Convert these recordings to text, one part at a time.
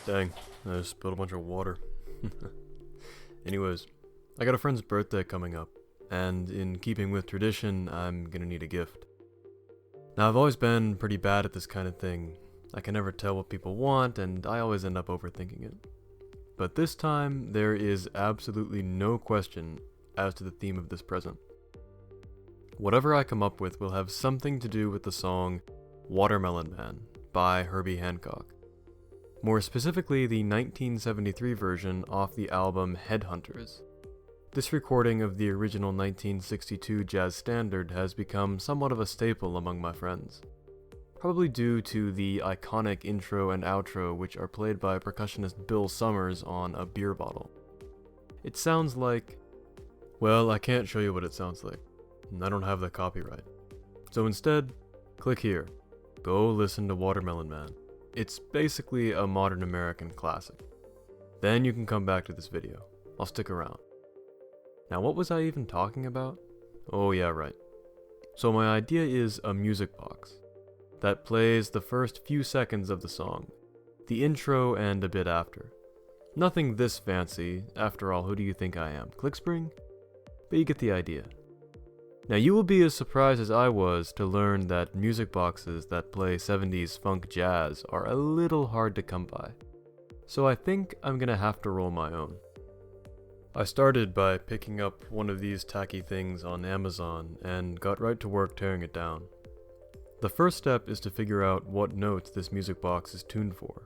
Dang, I just spilled a bunch of water. Anyways, I got a friend's birthday coming up, and in keeping with tradition, I'm gonna need a gift. Now, I've always been pretty bad at this kind of thing. I can never tell what people want, and I always end up overthinking it. But this time, there is absolutely no question as to the theme of this present. Whatever I come up with will have something to do with the song Watermelon Man by Herbie Handcock. More specifically, the 1973 version off the album Headhunters. This recording of the original 1962 jazz standard has become somewhat of a staple among my friends. Probably due to the iconic intro and outro, which are played by percussionist Bill Summers on a beer bottle. It sounds like... well, I can't show you what it sounds like. I don't have the copyright. So instead, click here. Go listen to Watermelon Man. It's basically a modern American classic. Then you can come back to this video. I'll stick around. Now, what was I even talking about? Oh yeah, right. So my idea is a music box that plays the first few seconds of the song, the intro and a bit after. Nothing this fancy, after all, who do you think I am, Clickspring? But you get the idea. Now, you will be as surprised as I was to learn that music boxes that play 70s funk jazz are a little hard to come by. So I think I'm gonna have to roll my own. I started by picking up one of these tacky things on Amazon and got right to work tearing it down. The first step is to figure out what notes this music box is tuned for.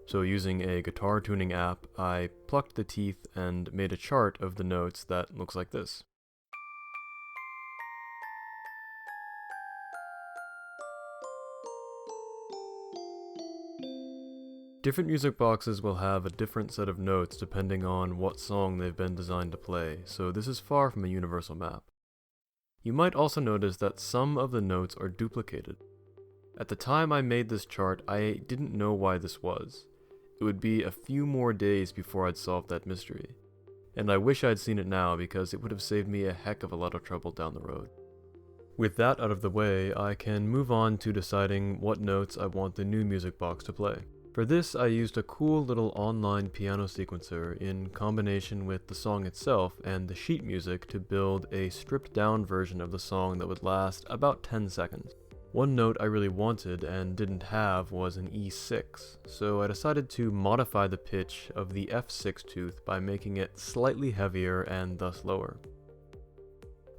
So using a guitar tuning app, I plucked the teeth and made a chart of the notes that looks like this. Different music boxes will have a different set of notes depending on what song they've been designed to play, so this is far from a universal map. You might also notice that some of the notes are duplicated. At the time I made this chart, I didn't know why this was. It would be a few more days before I'd solve that mystery. And I wish I'd seen it now because it would have saved me a heck of a lot of trouble down the road. With that out of the way, I can move on to deciding what notes I want the new music box to play. For this, I used a cool little online piano sequencer in combination with the song itself and the sheet music to build a stripped down version of the song that would last about 10 seconds. One note I really wanted and didn't have was an E6, so I decided to modify the pitch of the F6 tooth by making it slightly heavier and thus lower.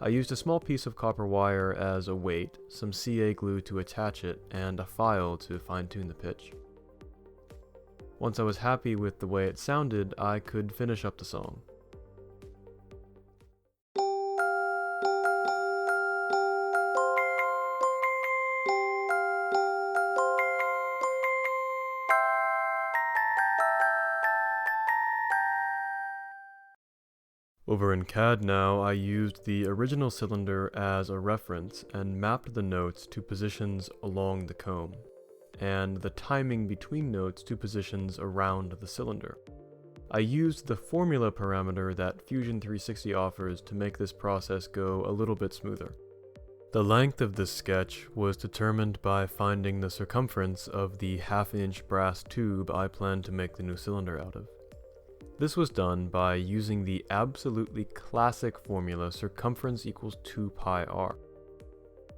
I used a small piece of copper wire as a weight, some CA glue to attach it, and a file to fine-tune the pitch. Once I was happy with the way it sounded, I could finish up the song. Over in CAD now, I used the original cylinder as a reference and mapped the notes to positions along the comb, and the timing between notes to positions around the cylinder. I used the formula parameter that Fusion 360 offers to make this process go a little bit smoother. The length of this sketch was determined by finding the circumference of the half-inch brass tube I planned to make the new cylinder out of. This was done by using the absolutely classic formula circumference equals 2 pi r.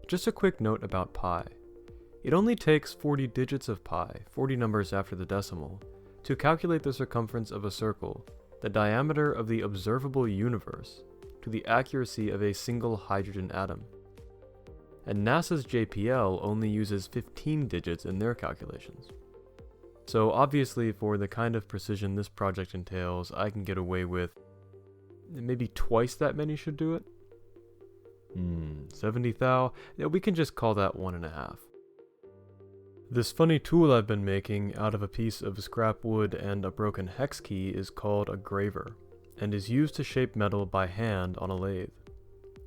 Just a quick note about pi. It only takes 40 digits of pi, 40 numbers after the decimal, to calculate the circumference of a circle, the diameter of the observable universe, to the accuracy of a single hydrogen atom. And NASA's JPL only uses 15 digits in their calculations. So obviously, for the kind of precision this project entails, I can get away with maybe twice that many should do it. 70 thou? Yeah, we can just call that 1.5. This funny tool I've been making out of a piece of scrap wood and a broken hex key is called a graver, and is used to shape metal by hand on a lathe.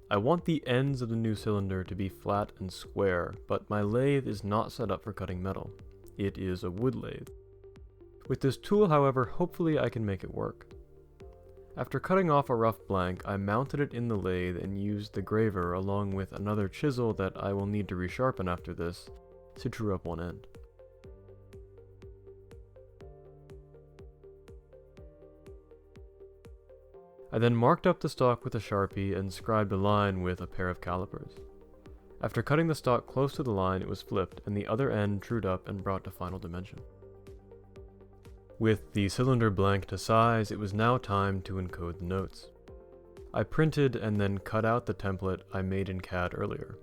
I want the ends of the new cylinder to be flat and square, but my lathe is not set up for cutting metal. It is a wood lathe. With this tool, however, hopefully I can make it work. After cutting off a rough blank, I mounted it in the lathe and used the graver along with another chisel that I will need to resharpen after this to true up one end. I then marked up the stock with a Sharpie and scribed a line with a pair of calipers. After cutting the stock close to the line, it was flipped and the other end trued up and brought to final dimension. With the cylinder blank to size, it was now time to encode the notes. I printed and then cut out the template I made in CAD earlier,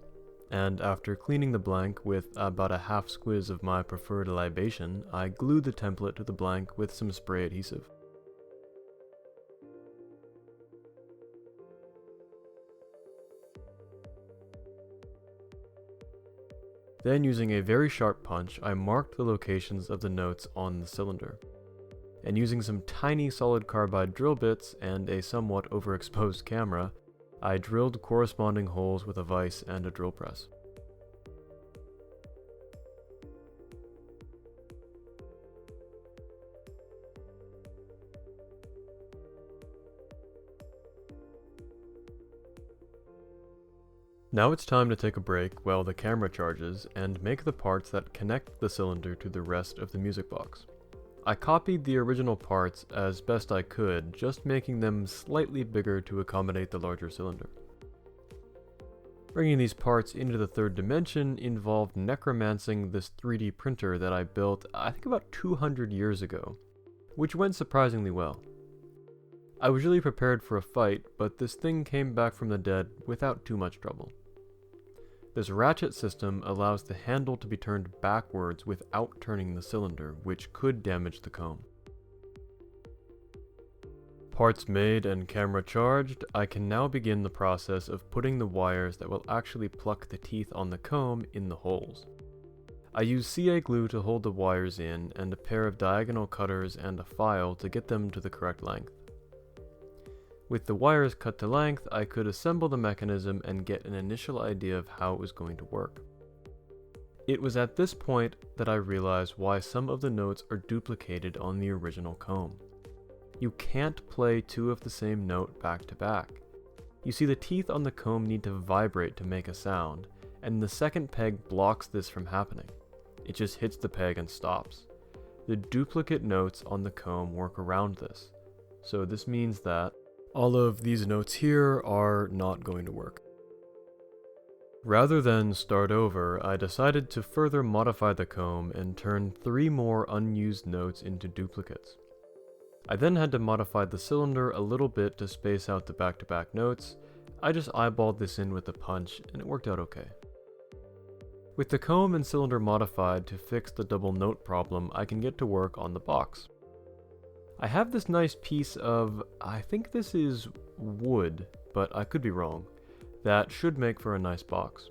and after cleaning the blank with about a half squiz of my preferred libation, I glued the template to the blank with some spray adhesive. Then, using a very sharp punch, I marked the locations of the notes on the cylinder. And using some tiny solid carbide drill bits and a somewhat overexposed camera, I drilled corresponding holes with a vise and a drill press. Now it's time to take a break while the camera charges and make the parts that connect the cylinder to the rest of the music box. I copied the original parts as best I could, just making them slightly bigger to accommodate the larger cylinder. Bringing these parts into the third dimension involved necromancing this 3D printer that I built, I think about 200 years ago, which went surprisingly well. I was really prepared for a fight, but this thing came back from the dead without too much trouble. This ratchet system allows the handle to be turned backwards without turning the cylinder, which could damage the comb. Parts made and camera charged, I can now begin the process of putting the wires that will actually pluck the teeth on the comb in the holes. I use CA glue to hold the wires in and a pair of diagonal cutters and a file to get them to the correct length. With the wires cut to length, I could assemble the mechanism and get an initial idea of how it was going to work. It was at this point that I realized why some of the notes are duplicated on the original comb. You can't play two of the same note back to back. You see, the teeth on the comb need to vibrate to make a sound, and the second peg blocks this from happening. It just hits the peg and stops. The duplicate notes on the comb work around this. So this means that all of these notes here are not going to work. Rather than start over, I decided to further modify the comb and turn 3 more unused notes into duplicates. I then had to modify the cylinder a little bit to space out the back-to-back notes. I just eyeballed this in with a punch and it worked out okay. With the comb and cylinder modified to fix the double note problem, I can get to work on the box. I have this nice piece of, I think this is wood, but I could be wrong, that should make for a nice box.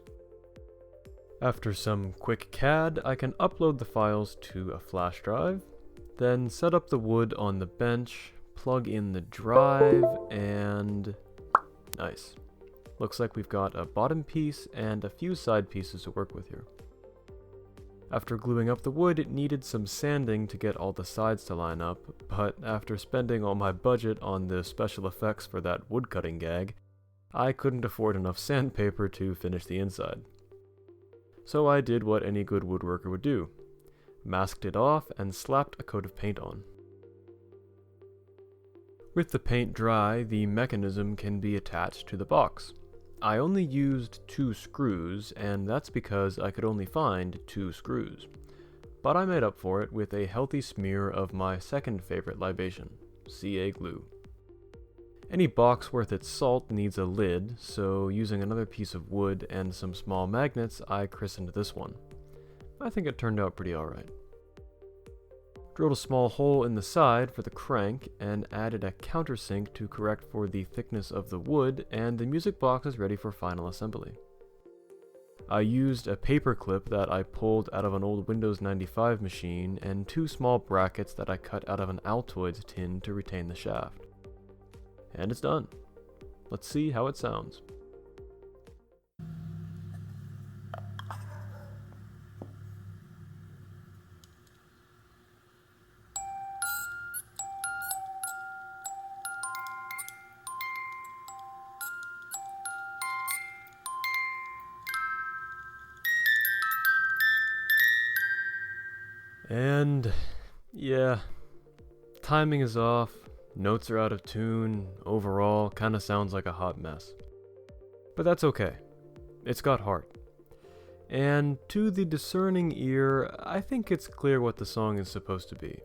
After some quick CAD, I can upload the files to a flash drive, then set up the wood on the bench, plug in the drive, and nice. Looks like we've got a bottom piece and a few side pieces to work with here. After gluing up the wood, it needed some sanding to get all the sides to line up, but after spending all my budget on the special effects for that woodcutting gag, I couldn't afford enough sandpaper to finish the inside. So I did what any good woodworker would do. Masked it off and slapped a coat of paint on. With the paint dry, the mechanism can be attached to the box. I only used 2 screws, and that's because I could only find 2 screws. But I made up for it with a healthy smear of my second favorite libation, CA glue. Any box worth its salt needs a lid, so using another piece of wood and some small magnets, I christened this one. I think it turned out pretty alright. Drilled a small hole in the side for the crank and added a countersink to correct for the thickness of the wood, and the music box is ready for final assembly. I used a paper clip that I pulled out of an old Windows 95 machine and 2 small brackets that I cut out of an Altoids tin to retain the shaft. And it's done. Let's see how it sounds. And yeah, timing is off, Notes are out of tune, overall, kinda sounds like a hot mess. But that's okay. It's got heart. And to the discerning ear, I think it's clear what the song is supposed to be.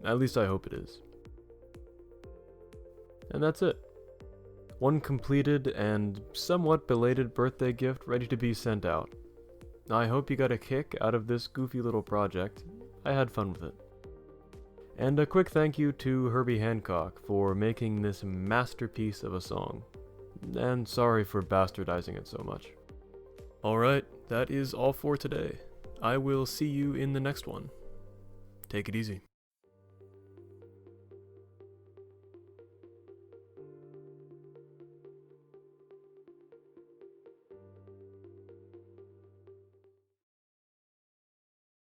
At least I hope it is. And that's it. One completed and somewhat belated birthday gift ready to be sent out. I hope you got a kick out of this goofy little project. I had fun with it. And a quick thank you to Herbie Handcock for making this masterpiece of a song. And sorry for bastardizing it so much. Alright, that is all for today. I will see you in the next one. Take it easy.